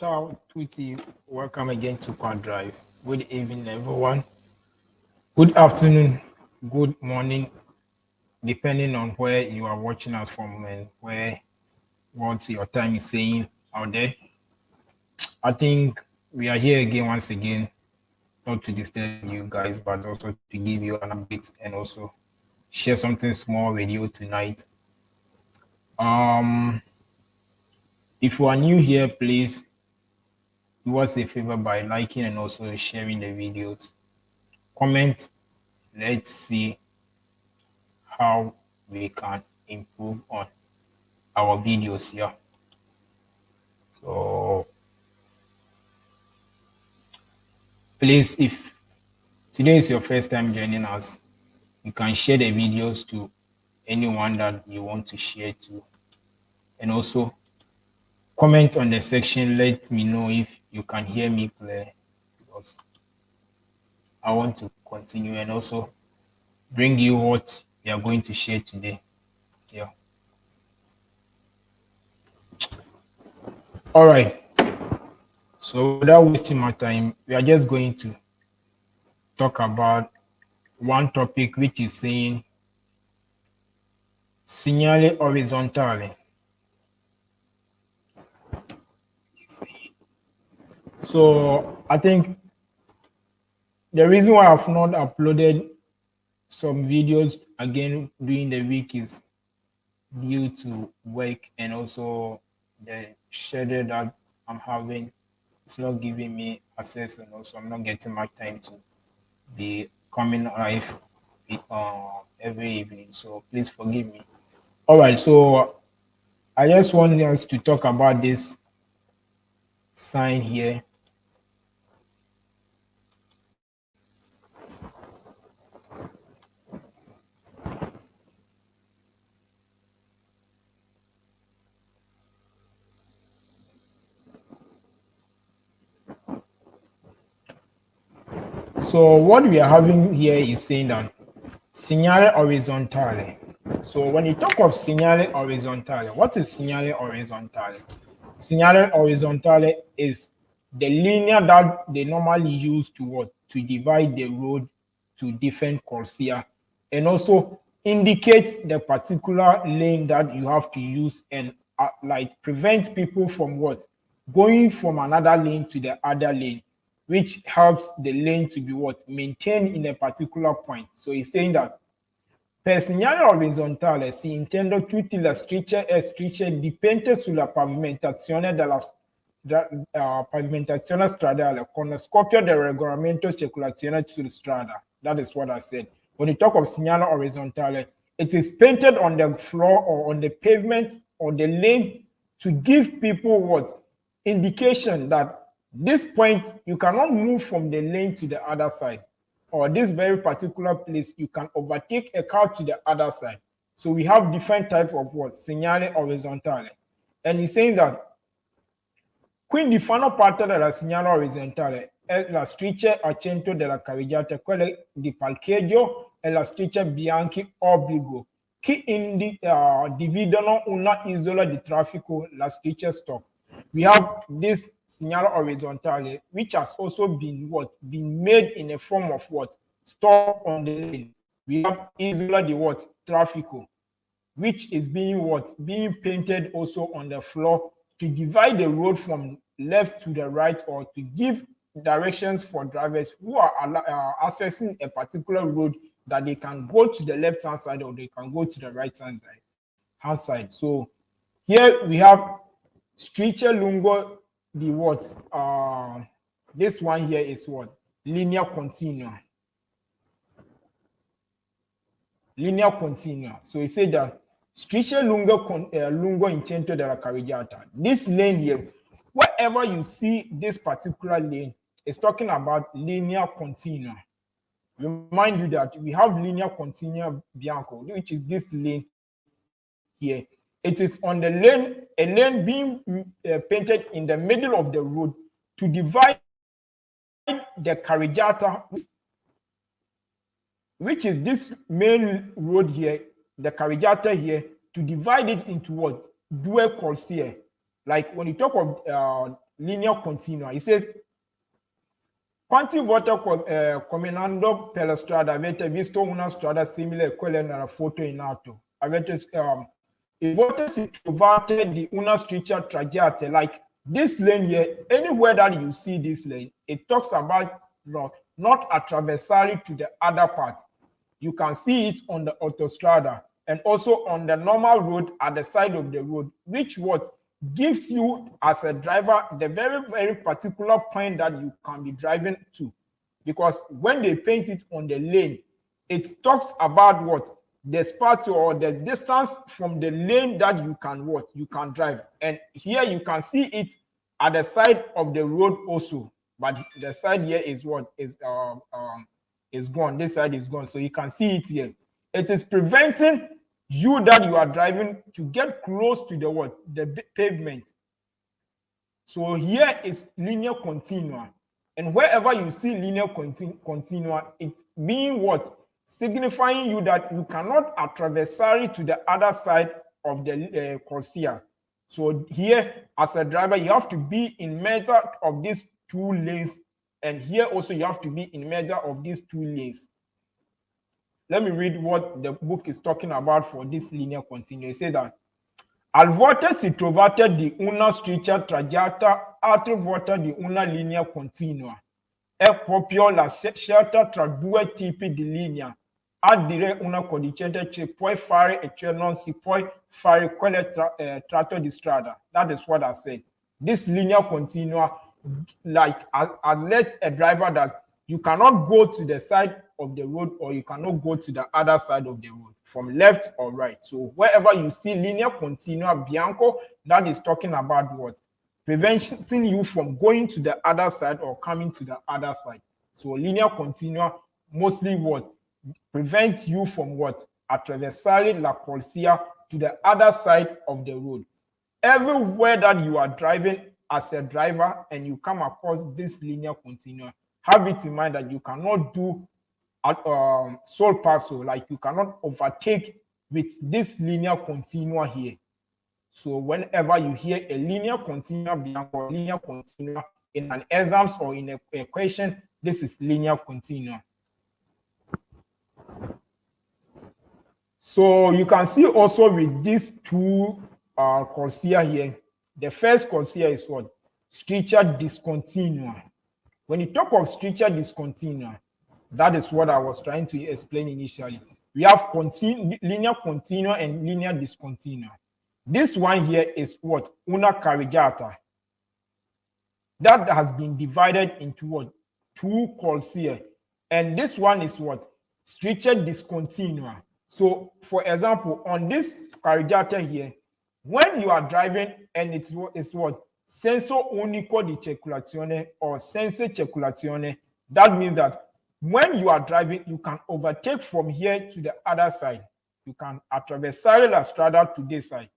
Ciao, Tweety. Welcome again to Quad Drive. Good evening, everyone. Good afternoon, good morning, depending on where you are watching us from and where what your time is saying out there. I think we are here again, once again, not to disturb you guys, but also to give you an update and also share something small with you tonight. Um, if you are new here, please do us a favor by liking and also sharing the videos. Comment. Let's see how we can improve on our videos here. So please, if today is your first time joining us, you can share the videos to anyone that you want to share to, and also comment on the section. Let me know if you can hear me clear, because I want to continue and also bring you what we are going to share today. Yeah. All right. So without wasting my time, we are just going to talk about one topic, which is saying segnali orizzontale. So I think the reason why I've not uploaded some videos again during the week is due to work and also the schedule that I'm having. It's not giving me access, and also I'm not getting my time to be coming live every evening. So please forgive me. All right, so I just want us to talk about this sign here. So what we are having here is saying that segnale orizzontale. So when you talk of segnale orizzontale, what is segnale orizzontale? Segnale orizzontale is the linear that they normally use to what? To divide the road to different corsia, and also indicate the particular lane that you have to use, and like prevent people from what? Going from another lane to the other lane, which helps the lane to be what? Maintained in a particular point. So he's saying that per segnale orizzontale si intende tutte le strisce e strisce dipinte sulla pavimentazione stradale con lo scopo del regolamento circolazione sulla strada. That is what I said. When you talk of segnale orizzontale, it is painted on the floor or on the pavement or the lane to give people what? Indication that this point, you cannot move from the lane to the other side, or this very particular place, you can overtake a car to the other side. So we have different types of what? Segnale orizzontale. And he's saying that quindi fanno parte della segnale orizzontale è la striscia a centro della carreggiata, quella di parcheggio e la striscia bianchi obbligo, che dividono una isola di traffico, la striscia stop. We have this segnale orizzontale, which has also been what? Been made in a form of what? Stop on the lane. We have isola di what? Traffico, which is being what? Being painted also on the floor to divide the road from left to the right, or to give directions for drivers who are accessing a particular road, that they can go to the left hand side or they can go to the right hand side. So here we have striscia lungo the what? This one here is what? Linea continua. Linea continua. So he said that striscia lungo in centro della carreggiata. This lane here, wherever you see this particular lane, is talking about linea continua. Remind you that we have linea continua bianco, which is this lane here. It is on the lane, a lane being painted in the middle of the road to divide the carreggiata, which is this main road here, the carreggiata here, to divide it into what? Due corsie. Like when you talk of linear continua, it says quanti volte combinando per la strada avete visto una strada simile a quella nella foto in alto. Avete a volte si trovate di una striscia tracciata, like this lane here, anywhere that you see this lane, it talks about not attraversary to the other part. You can see it on the autostrada and also on the normal road at the side of the road, which what gives you as a driver the very, very particular point that you can be driving to. Because when they paint it on the lane, it talks about what? The spot or the distance from the lane that you can what? You can drive. And here you can see it at the side of the road also. But the side here is what? Is gone. This side is gone. So you can see it here. It is preventing you that you are driving to get close to the what? The pavement. So here is linear continua. And wherever you see linear continua, it's being what? Signifying you that you cannot attraversary to the other side of the corsia. So here, as a driver, you have to be in measure of these two lanes. And here also, you have to be in measure of these two lanes. Let me read what the book is talking about for this linear continua. It says that al volte si trovate di una striscia tracciata, altre volte di una linea continua. È proprio la scelta tra due tipi di linea. A dire una codicente che puoi fare e cioè non si può fare quelle tratto di strada. That is what I said. This linear continua, like I let a driver that you cannot go to the side of the road or you cannot go to the other side of the road from left or right. So wherever you see linear continua bianco, that is talking about what? Preventing you from going to the other side or coming to the other side. So linear continua mostly what? Prevent you from what? Attraversare la corsia to the other side of the road. Everywhere that you are driving as a driver and you come across this linear continua, have it in mind that you cannot do sole passo, like you cannot overtake with this linear continua here. So whenever you hear a linear continua or linear continua in an exams or in a question, this is linear continua. So you can see also with these two corsia here, the first corsia is what? Striscia discontinua. When you talk of striscia discontinua, that is what I was trying to explain initially. We have linear continua and linear discontinua. This one here is what? Una carreggiata. That has been divided into what? Two corsia. And this one is what? Striscia discontinua. So, for example, on this carreggiata here, when you are driving and it's what? Senso unico di circolazione or senso circolazione, that means that when you are driving, you can overtake from here to the other side. You can attraversare la strada to this side.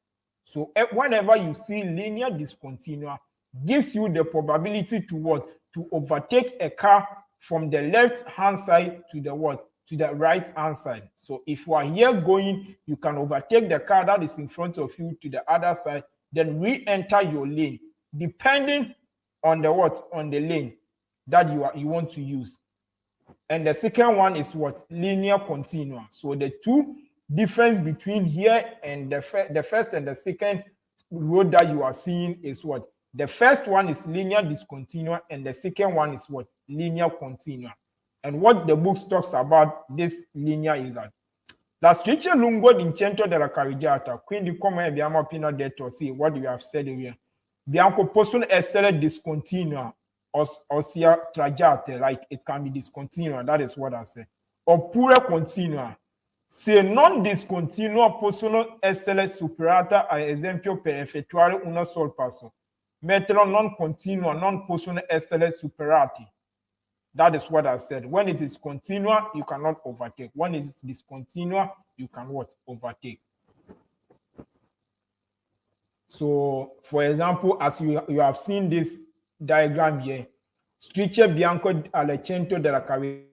So whenever you see linear discontinua, gives you the probability to what? To overtake a car from the left-hand side to the what? To the right-hand side. So if you are here going, you can overtake the car that is in front of you to the other side, then re-enter your lane, depending on the what? On the lane that you want to use. And the second one is what? Linear continua. So the two difference between here and the first and the second road that you are seeing is what? The first one is linear discontinua and the second one is what? Linear continua. And what the book talks about this linear is that la striscia lungo l'incentro della carreggiata, quindi come abbiamo appena detto, sì, what you have said here, bianco possono essere discontinua, ossia tracciate, like it can be discontinua, that is what I said, oppure continua. Se non discontinua possono essere superate, ad esempio per effettuare una sol passo, mentre non continua non possono essere superati. That is what I said. When it is continua, you cannot overtake. When it is discontinua, you can what? Overtake. So, for example, as you have seen this diagram here, striscia bianco al centro della carreggiata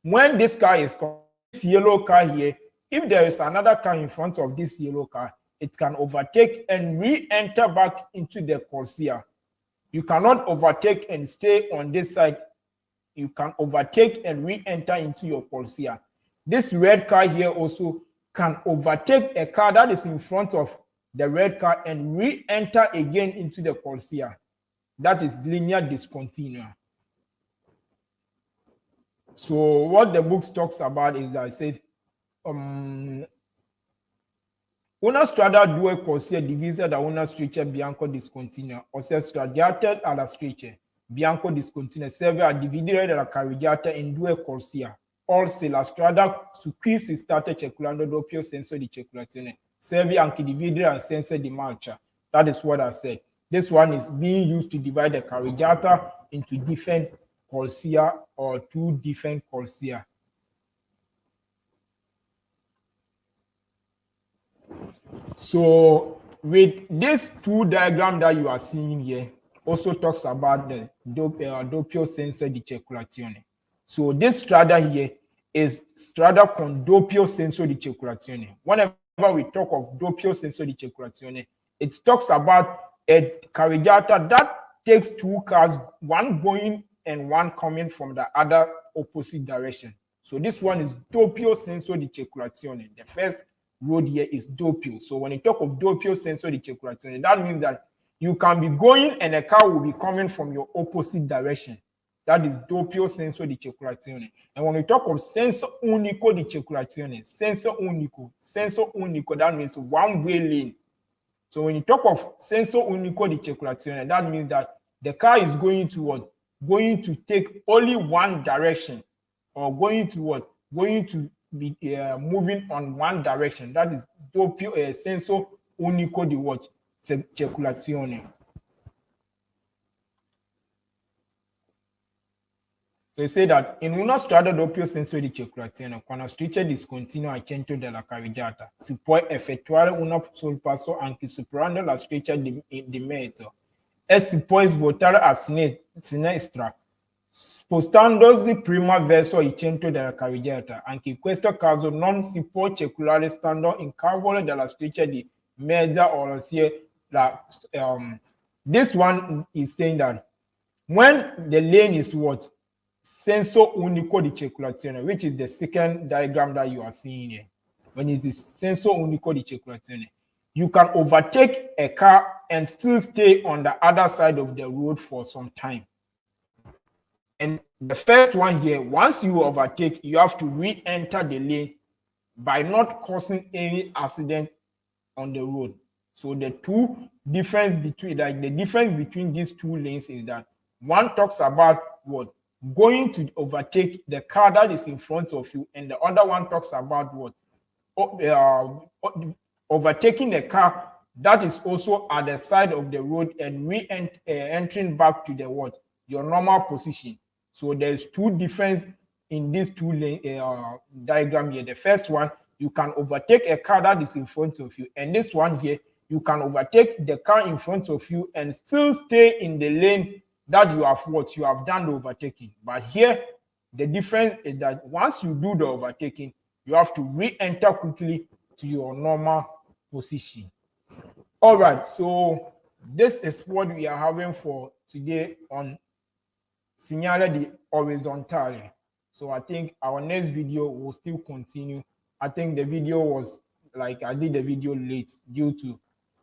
when this car is coming, this yellow car here, if there is another car in front of this yellow car, it can overtake and re-enter back into the corsia. You cannot overtake and stay on this side. You can overtake and re-enter into your corsia. This red car here also can overtake a car that is in front of the red car and re-enter again into the corsia. That is linear discontinua. So what the book talks about is that I said, una strada due corsia divisa da una striscia bianco discontinua, ossia stradiate alla striscia bianco discontinua serve a dividere la carreggiata in due corsia. Also, la strada su cui si sta circolando doppio senso di circolazione serve anche dividere il senso di marcia. That is what I said. This one is being used to divide the carreggiata into different corsia or two different corsia. So with this two diagram that you are seeing here, also talks about the doppio senso di circolazione. So this strada here is strada con doppio senso di circolazione. Whenever we talk of doppio senso di circolazione, it talks about a carreggiata that takes two cars, one going and one coming from the other opposite direction. So this one is doppio senso di circolazione. The first road here is doppio. So when you talk of doppio senso di circolazione, that means that you can be going and a car will be coming from your opposite direction. That is doppio senso di circolazione. And when we talk of senso unico di circolazione, senso unico, that means one-way lane. So when you talk of senso unico di circolazione, that means that the car is going to what? Going to take only one direction, or going to what? Going to be moving on one direction. That is doppio senso unico di what? Circolazione. So you say that in una strada doppio senso di circolazione, quando striscia discontinua al centro della carreggiata, si può effettuare un sorpasso anche superando la striscia di mezzo e si può svoltare a sinistra, spostandosi prima verso il centro della carreggiata. Anche in questo caso non si può circolare stando in cavolo della striscia di mezza, or this one is saying that when the lane is what? Senso unico di circolazione, which is the second diagram that you are seeing here. When it is senso unico di circolazione, you can overtake a car and still stay on the other side of the road for some time. And the first one here, once you overtake, you have to re-enter the lane by not causing any accident on the road. So the difference between these two lanes is that one talks about what? Going to overtake the car that is in front of you, and the other one talks about what? Overtaking the car that is also at the side of the road and entering back to the what? Your normal position. So there's two differences in these two diagram here. The first one, you can overtake a car that is in front of you, and this one here, you can overtake the car in front of you and still stay in the lane that you have done the overtaking. But here, the difference is that once you do the overtaking, you have to re-enter quickly to your normal position. All right, so this is what we are having for today on Segnali ORIZZONTALE. So I think our next video will still continue. I think the video was like, I did the video late due to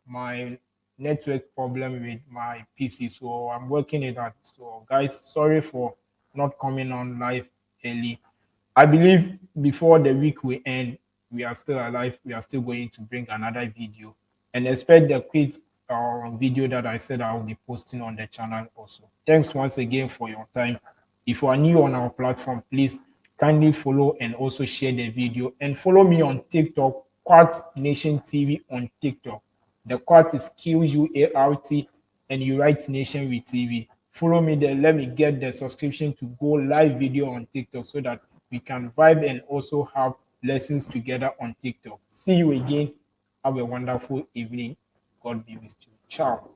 my network problem with my PC, so I'm working it out. So guys, sorry for not coming on live early. I believe before the week will end, we are still alive. We are still going to bring another video, and expect the quick video that I said I will be posting on the channel also. Thanks once again for your time. If you are new on our platform, please kindly follow and also share the video, and follow me on TikTok, Quart Nation TV on TikTok. The Quart is QUART, and you write Nation with TV. Follow me there. Let me get the subscription to go live video on TikTok so that we can vibe and also have lessons together on TikTok. See you again. Have a wonderful evening. God be with you. Ciao.